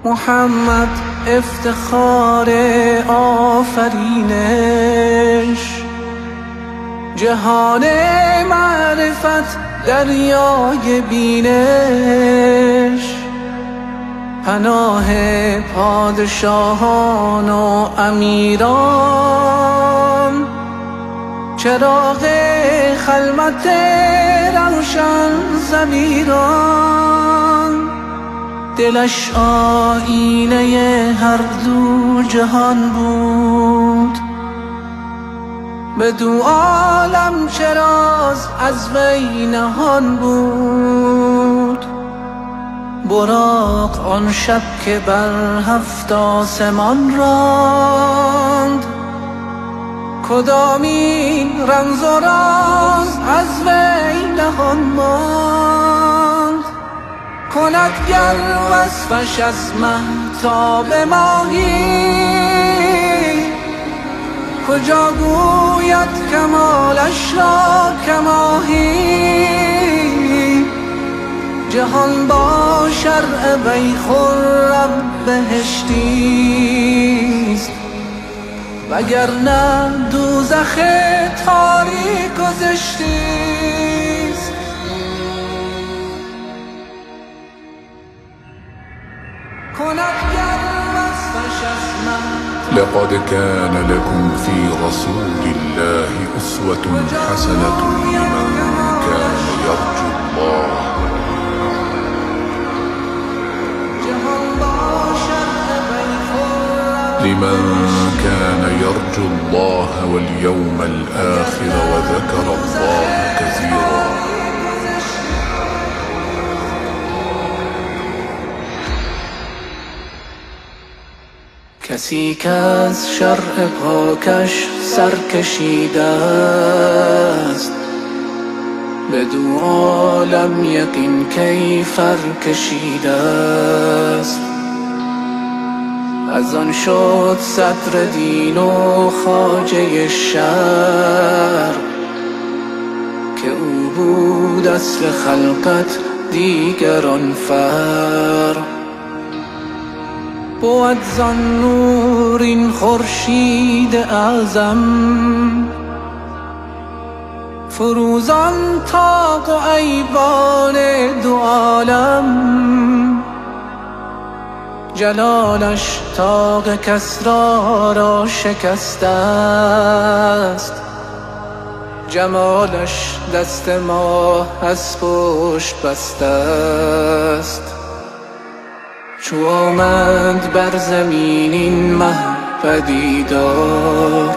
محمد افتخار آفرینش، جهان معرفت دریای بینش، پناه پادشاهان و امیران، چراغ خلوت روشن ضمیران، دلش آیینه هر دو جهان بود، بدو عالم چراز از وی نهان بود. براق آن شب که بر 7 آسمان راند، کدامین رمز و راز از وی نهان ماند. کند گر وصفش از مهتاب ماهی، کجا گوید کمالش را کماهی. جهان با شرع وی خرم بهشتیست، وگرنه دوزخ تاریک و زشتیست. کند گر وصفش از لقد كان لكم في رسول الله أسوة حسنة لمن كان يرجو الله واليوم الآخر وذكر الله كثيرا. کسی که از شرع پاکش سر کشیده است، بدو عالم یقین کیفر کشیده است. از آن شد صدر دین و خواجه شرع، که او بود اصل خلقت دیگران فرع. بود زان نور این خورشید اعظم، فروزان طاق و ایوان دو عالم. جلالش طاق کسری را شکسته است، جمالش دست ماه از پشت بسته است. چو آمد بر زمین این مه پدیدار،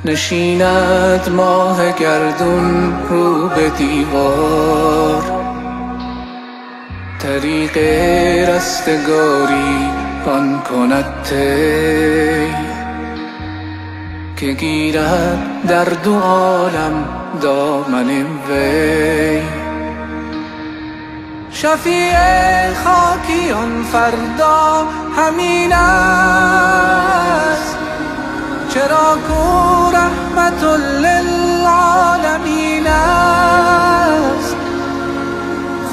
نشیند ماه گردون رو به دیوار. طریق رستگاری آن کند طی، که گیرد در دو عالم دامن وی. شفیع خاکیان فردا همین است، چرا کو رحمت للعالمین است.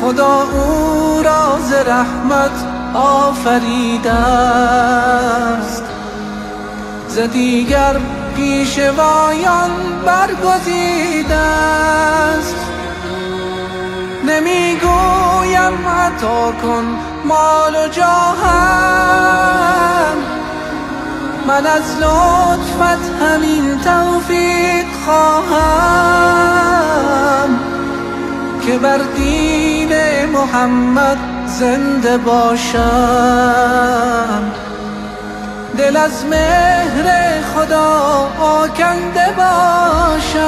خدا او را ز رحمت آفریده است، ز دیگر پیشوایان برگزیده است. نمیگویم عطا کن مال و جاهم، من از لطفت همین توفیق خواهم. که بر دین محمد زنده باشم، دل از مهر خدا آکنده باشم.